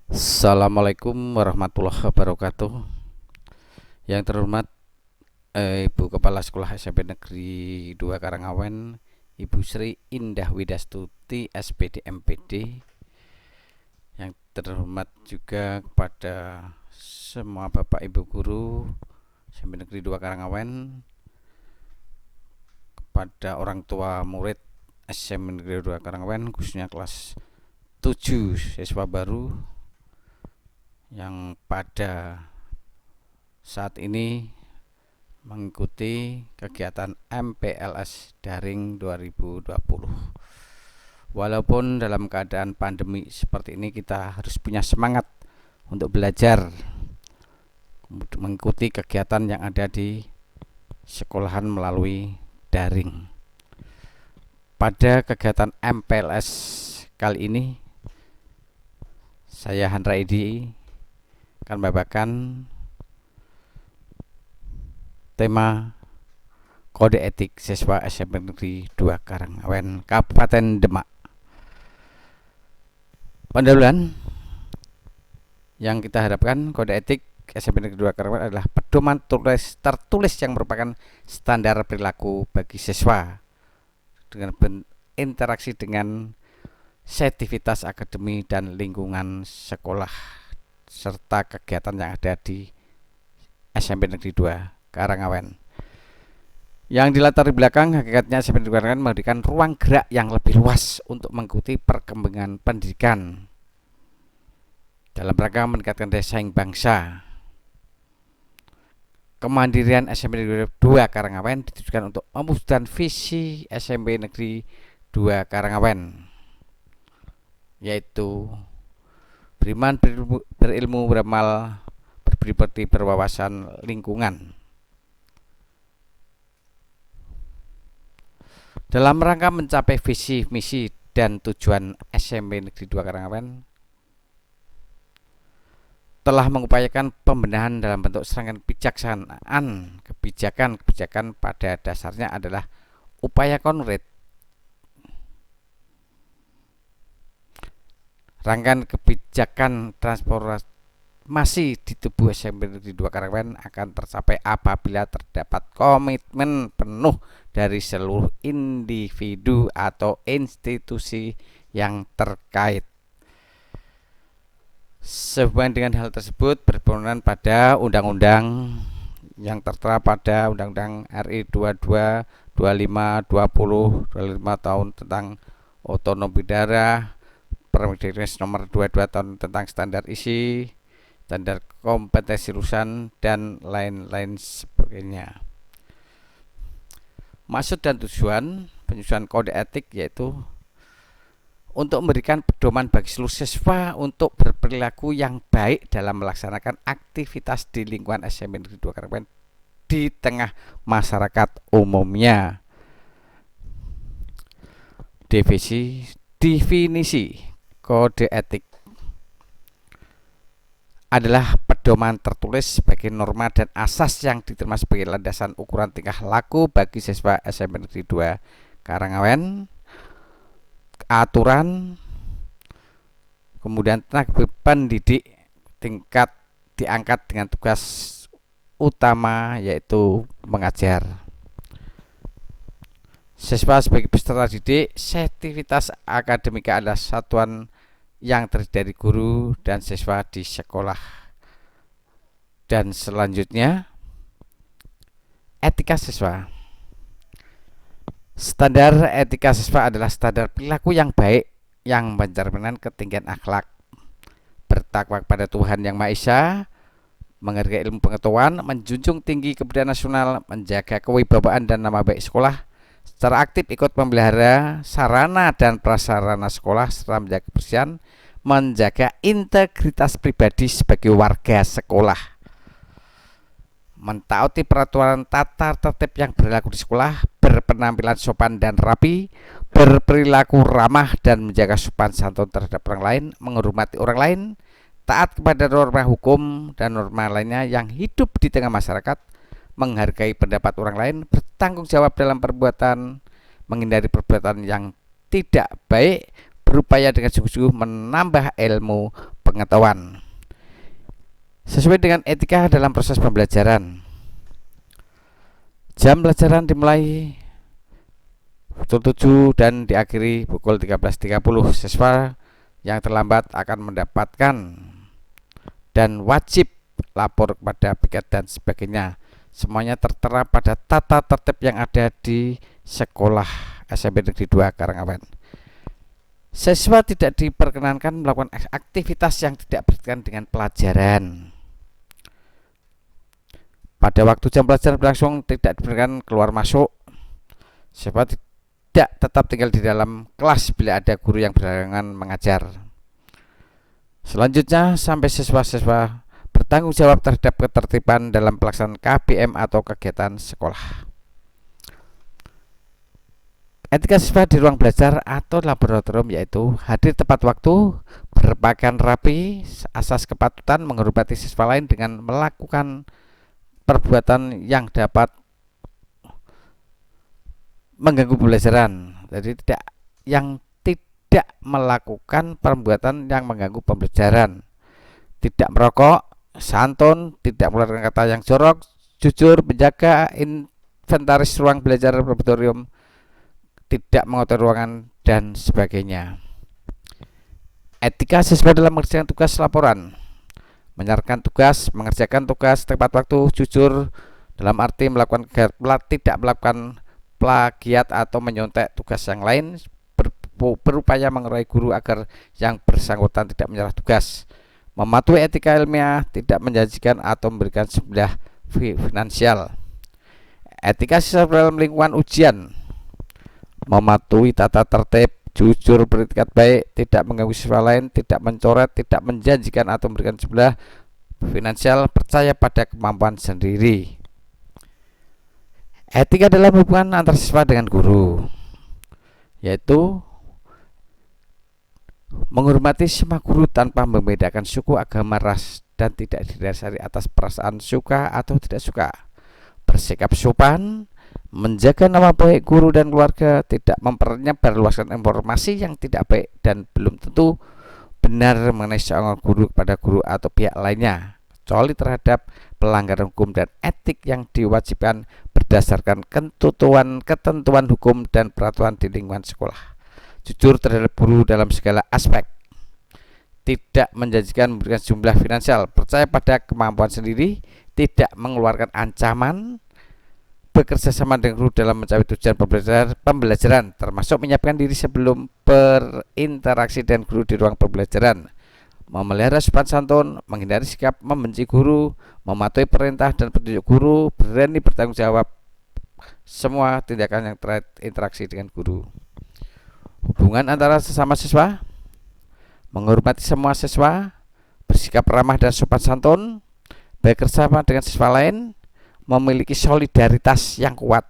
Assalamualaikum warahmatullahi wabarakatuh. Yang terhormat Ibu Kepala Sekolah SMP Negeri 2 Karangawen, Ibu Sri Indah Widastuti SPD MPD. Yang terhormat juga kepada semua Bapak Ibu guru SMP Negeri 2 Karangawen, kepada orang tua murid SMP Negeri 2 Karangawen, khususnya kelas 7 siswa baru yang pada saat ini mengikuti kegiatan MPLS daring 2020. Walaupun dalam keadaan pandemi seperti ini, kita harus punya semangat untuk belajar, mengikuti kegiatan yang ada di sekolahan melalui daring. Pada kegiatan MPLS kali ini, saya Handra Edi akan membawakan tema kode etik siswa SMP Negeri 2 Karangawen, Kabupaten Demak. Pendahuluan yang kita harapkan, kode etik SMP Negeri 2 Karangawen adalah pedoman tertulis yang merupakan standar perilaku bagi siswa dengan berinteraksi dengan aktivitas akademi dan lingkungan sekolah serta kegiatan yang ada di SMP Negeri 2 Karangawen. Yang dilatar belakang hakikatnya SMP Negeri 2 Karangawen memberikan ruang gerak yang lebih luas untuk mengikuti perkembangan pendidikan dalam rangka meningkatkan daya saing bangsa. Kemandirian SMP Negeri 2 Karangawen ditujukan untuk mewujudkan visi SMP Negeri 2 Karangawen, yaitu beriman, berilmu, beramal, berbudi, berwawasan lingkungan. Dalam rangka mencapai visi, misi, dan tujuan SMP Negeri 2 Karangawen telah mengupayakan pembenahan dalam bentuk serangkaian kebijakan pada dasarnya adalah upaya konkret. Rangkaian kebijakan transformasi di tubuh SMP Negeri 2 Karangawen akan tercapai apabila terdapat komitmen penuh dari seluruh individu atau institusi yang terkait. Sehubungan dengan hal tersebut, berpedoman pada undang-undang yang tertera pada Undang-Undang RI 22, 25, 20, 25 tahun tentang otonomi daerah, Permendikbud nomor 22 tahun tentang standar isi, standar kompetensi lulusan, dan lain-lain sebagainya. Maksud dan tujuan penyusunan kode etik yaitu untuk memberikan pedoman bagi seluruh siswa untuk berperilaku yang baik dalam melaksanakan aktivitas di lingkungan SMP Negeri 2 Karangawen di tengah masyarakat umumnya. Definisi kode etik adalah pedoman tertulis sebagai norma dan asas yang diterima sebagai landasan ukuran tingkah laku bagi siswa SMP Negeri 2 Karangawen, aturan, kemudian tenaga pendidik tingkat diangkat dengan tugas utama yaitu mengajar. Siswa sebagai peserta didik, aktivitas akademika adalah satuan yang terdiri dari guru dan siswa di sekolah. Dan selanjutnya, etika siswa. Standar etika siswa adalah standar perilaku yang baik yang mencerminkan ketinggian akhlak, bertakwa kepada Tuhan Yang Maha Esa, menghargai ilmu pengetahuan, menjunjung tinggi kebudayaan nasional, menjaga kewibawaan dan nama baik sekolah, secara aktif ikut memelihara sarana dan prasarana sekolah, serta menjaga kebersihan, menjaga integritas pribadi sebagai warga sekolah, mentaati peraturan tata tertib yang berlaku di sekolah, berpenampilan sopan dan rapi, berperilaku ramah dan menjaga sopan santun terhadap orang lain, menghormati orang lain, taat kepada norma hukum dan norma lainnya yang hidup di tengah masyarakat, menghargai pendapat orang lain, bertanggung jawab dalam perbuatan, menghindari perbuatan yang tidak baik, berupaya dengan sungguh-sungguh menambah ilmu pengetahuan. Sesuai dengan etika dalam proses pembelajaran, jam pelajaran dimulai pukul 7 dan diakhiri pukul 13.30. Siswa yang terlambat akan mendapatkan dan wajib lapor kepada piket dan sebagainya. Semuanya tertera pada tata tertib yang ada di sekolah SMP Negeri 2 Karangawen. Siswa tidak diperkenankan melakukan aktivitas yang tidak berkaitan dengan pelajaran. Pada waktu jam pelajaran berlangsung tidak diperkenankan keluar masuk. Siswa tidak tetap tinggal di dalam kelas bila ada guru yang berhalangan mengajar. Selanjutnya, sampai siswa-siswa bertanggung jawab terhadap ketertiban dalam pelaksanaan KBM atau kegiatan sekolah. Etika siswa di ruang belajar atau laboratorium yaitu hadir tepat waktu, berpakaian rapi, asas kepatutan, menghormati siswa lain dengan melakukan perbuatan yang dapat mengganggu pembelajaran. Jadi tidak melakukan perbuatan yang mengganggu pembelajaran. Tidak merokok, santun, tidak mengeluarkan kata yang jorok, jujur, menjaga inventaris ruang belajar laboratorium, tidak mengotori ruangan dan sebagainya. Etika siswa dalam mengerjakan tugas laporan, mengerjakan tugas tepat waktu, jujur dalam arti tidak melakukan plagiat atau menyontek tugas yang lain, berupaya mengurai guru agar yang bersangkutan tidak menyerah tugas, mematuhi etika ilmiah, tidak menjanjikan atau memberikan sumber finansial. Etika siswa dalam lingkungan ujian, mematuhi tata tertib, jujur, beretikat baik, tidak mengganggu siswa lain, tidak mencoret, tidak menjanjikan atau memberikan sumber finansial, percaya pada kemampuan sendiri. Etika dalam hubungan antar siswa dengan guru, yaitu menghormati semua guru tanpa membedakan suku, agama, ras, dan tidak didasari atas perasaan suka atau tidak suka. Bersikap sopan, menjaga nama baik guru dan keluarga, tidak mempernyebarluaskan informasi yang tidak baik dan belum tentu benar mengenai seorang guru kepada guru atau pihak lainnya, kecuali terhadap pelanggaran hukum dan etik yang diwajibkan berdasarkan ketentuan hukum dan peraturan di lingkungan sekolah. Jujur terhadap guru dalam segala aspek, tidak menjanjikan memberikan jumlah finansial, percaya pada kemampuan sendiri, tidak mengeluarkan ancaman, bekerja sama dengan guru dalam mencapai tujuan pembelajaran, termasuk menyiapkan diri sebelum berinteraksi dengan guru di ruang pembelajaran, memelihara sopan santun, menghindari sikap membenci guru, mematuhi perintah dan petunjuk guru, berani bertanggung jawab semua tindakan yang terinteraksi dengan guru. Hubungan antara sesama siswa, menghormati semua siswa, bersikap ramah dan sopan santun, bekerja sama dengan siswa lain, memiliki solidaritas yang kuat,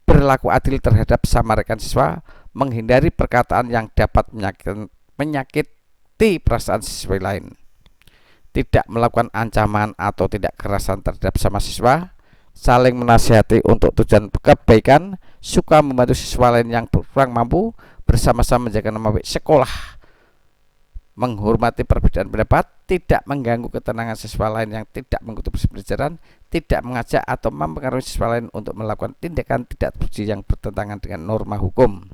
berlaku adil terhadap sesama rekan siswa, menghindari perkataan yang dapat menyakiti perasaan siswa lain, tidak melakukan ancaman atau tidak kekerasan terhadap sesama siswa, saling menasihati untuk tujuan kebaikan, suka membantu siswa lain yang kurang mampu, bersama-sama menjaga nama baik sekolah, menghormati perbedaan pendapat, tidak mengganggu ketenangan siswa lain yang tidak mengikuti pelajaran, tidak mengajak atau mempengaruhi siswa lain untuk melakukan tindakan tidak terpuji yang bertentangan dengan norma hukum.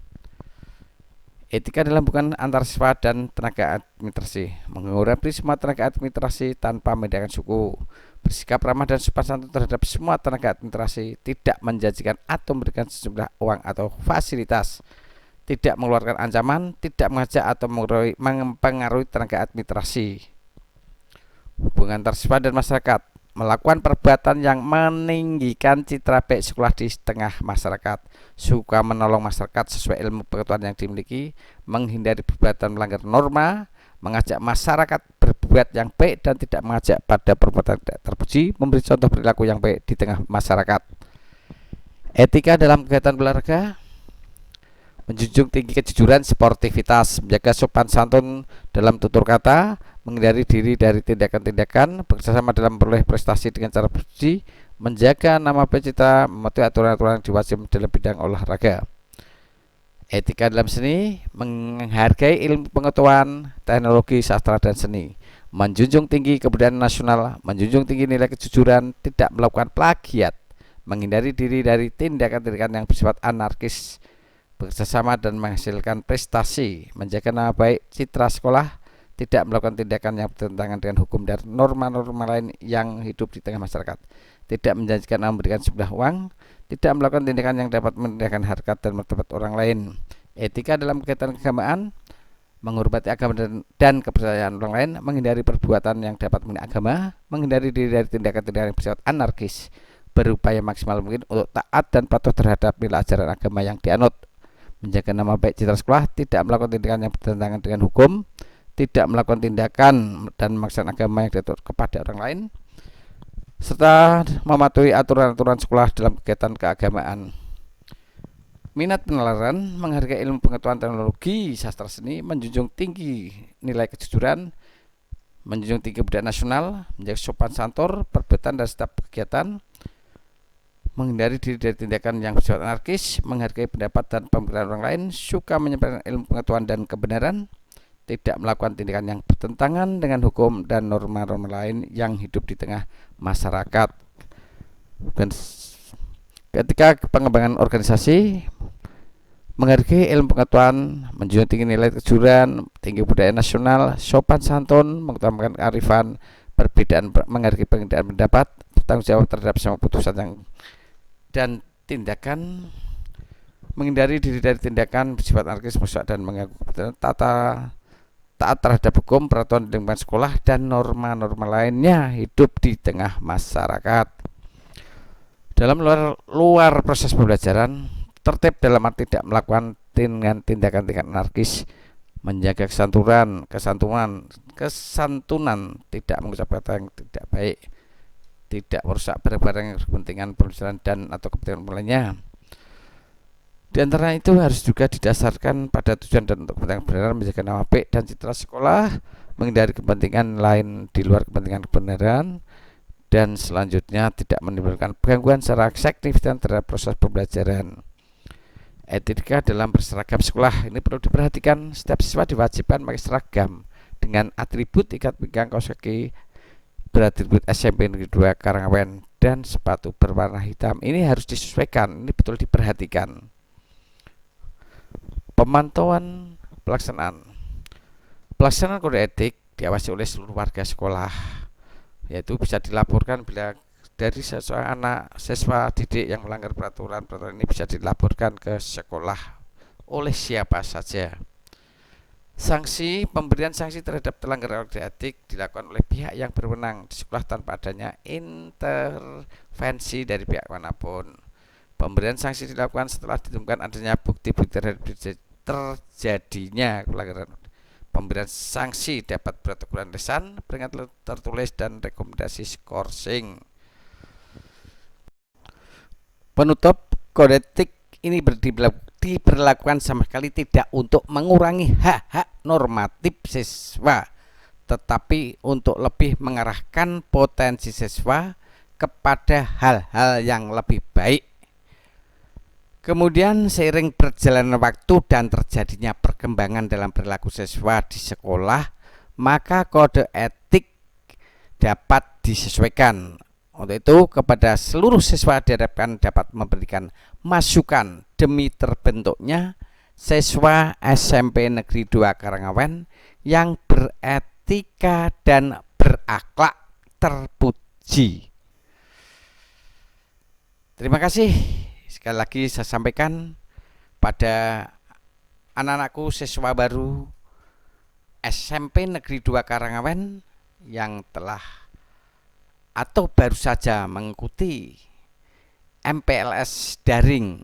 Etika dalam hubungan antar siswa dan tenaga administrasi, menghormati semua tenaga administrasi tanpa membedakan suku, bersikap ramah dan sopan santun terhadap semua tenaga administrasi, tidak menjanjikan atau memberikan sejumlah uang atau fasilitas, tidak mengeluarkan ancaman, tidak mengajak atau mempengaruhi tenaga administrasi. Hubungan antar siswa dan masyarakat, melakukan perbuatan yang meninggikan citra baik sekolah di tengah masyarakat, suka menolong masyarakat sesuai ilmu pengetahuan yang dimiliki, menghindari perbuatan melanggar norma, mengajak masyarakat berbuat yang baik dan tidak mengajak pada perbuatan tidak terpuji, memberi contoh perilaku yang baik di tengah masyarakat. Etika dalam kegiatan olahraga, menjunjung tinggi kejujuran, sportivitas, menjaga sopan santun dalam tutur kata, menghindari diri dari tindakan-tindakan, bekerjasama dalam memperoleh prestasi dengan cara berpuji, menjaga nama baik cita, mematuhi aturan-aturan yang diwajibkan dalam bidang olahraga. Etika dalam seni menghargai ilmu pengetahuan, teknologi, sastra dan seni, menjunjung tinggi kebudayaan nasional, menjunjung tinggi nilai kejujuran, tidak melakukan plagiat, menghindari diri dari tindakan-tindakan yang bersifat anarkis, bekerjasama dan menghasilkan prestasi, menjaga nama baik citra sekolah, tidak melakukan tindakan yang bertentangan dengan hukum dan norma-norma lain yang hidup di tengah masyarakat, tidak menjanjikan memberikan sebelah uang, tidak melakukan tindakan yang dapat merendahkan harkat dan martabat orang lain. Etika dalam kegiatan keagamaan menghormati agama dan kepercayaan orang lain, menghindari perbuatan yang dapat menghina agama, menghindari diri dari tindakan-tindakan yang bersifat anarkis, berupaya maksimal mungkin untuk taat dan patuh terhadap nilai ajaran agama yang dianut, menjaga nama baik citra sekolah, tidak melakukan tindakan yang bertentangan dengan hukum, tidak melakukan tindakan dan memaksakan agama yang diatur kepada orang lain, serta mematuhi aturan-aturan sekolah dalam kegiatan keagamaan. Minat penalaran menghargai ilmu pengetahuan teknologi, sastra seni, menjunjung tinggi nilai kejujuran, menjunjung tinggi budaya nasional, menjaga sopan santun, perbuatan dan setiap kegiatan, menghindari diri dari tindakan yang bersifat anarkis, menghargai pendapat dan pemikiran orang lain, suka menyampaikan ilmu pengetahuan dan kebenaran, tidak melakukan tindakan yang bertentangan dengan hukum dan norma-norma lain yang hidup di tengah masyarakat. Dan ketika pengembangan organisasi menghargai ilmu pengetahuan, menjunjung tinggi nilai kejujuran, tinggi budaya nasional, sopan santun, mengutamakan kearifan, perbedaan, menghargai perbedaan pendapat, bertanggung jawab terhadap semua putusan yang dan tindakan, menghindari diri dari tindakan bersifat anarkis, merusak dan mengganggu taat terhadap hukum, peraturan di lingkungan sekolah dan norma-norma lainnya hidup di tengah masyarakat. Dalam luar proses pembelajaran, tertib dalam arti tidak melakukan tindakan-tindakan anarkis, menjaga kesantunan, tidak mengucap kata yang tidak baik, tidak merusak barang-barang yang berkepentingan pembelajaran dan atau kepentingan lainnya. Di antara itu harus juga didasarkan pada tujuan dan untuk kepentingan kebenaran, menjaga nama baik dan citra sekolah, menghindari kepentingan lain di luar kepentingan kebenaran, dan selanjutnya tidak menimbulkan gangguan secara signifikan terhadap proses pembelajaran. Etika dalam berseragam sekolah ini perlu diperhatikan. Setiap siswa diwajibkan memakai seragam dengan atribut ikat pinggang kaos kaki beratribut SMP Negeri 2 Karangawen dan sepatu berwarna hitam. Ini harus disesuaikan, ini betul diperhatikan. Pemantauan pelaksanaan kode etik diawasi oleh seluruh warga sekolah, yaitu bisa dilaporkan bila dari seseorang anak siswa didik yang melanggar peraturan ini bisa dilaporkan ke sekolah oleh siapa saja. Pemberian sanksi terhadap pelanggaran kode etik dilakukan oleh pihak yang berwenang di sekolah tanpa adanya intervensi dari pihak manapun. Pemberian sanksi dilakukan setelah ditemukan adanya bukti-bukti terjadinya pelanggaran. Pemberian sanksi dapat berupa teguran lisan, peringatan tertulis, dan rekomendasi skorsing. Penutup, kode etik ini diberlakukan sama sekali tidak untuk mengurangi hak-hak normatif siswa, tetapi untuk lebih mengarahkan potensi siswa kepada hal-hal yang lebih baik. Kemudian seiring berjalannya waktu dan terjadinya perkembangan dalam perilaku siswa di sekolah, maka kode etik dapat disesuaikan. Untuk itu kepada seluruh siswa diharapkan dapat memberikan masukan demi terbentuknya siswa SMP Negeri 2 Karangawen yang beretika dan berakhlak terpuji. Terima kasih. Sekali lagi saya sampaikan pada anak-anakku siswa baru SMP Negeri 2 Karangawen yang telah atau baru saja mengikuti MPLS daring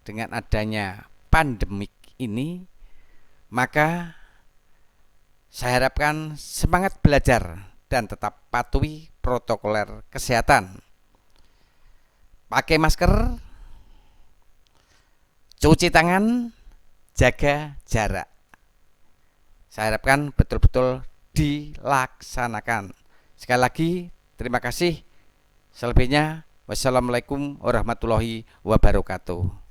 dengan adanya pandemik ini, maka saya harapkan semangat belajar dan tetap patuhi protokol kesehatan. Pakai masker, cuci tangan, jaga jarak. Saya harapkan betul-betul dilaksanakan. Sekali lagi, terima kasih. Selebihnya, wassalamualaikum warahmatullahi wabarakatuh.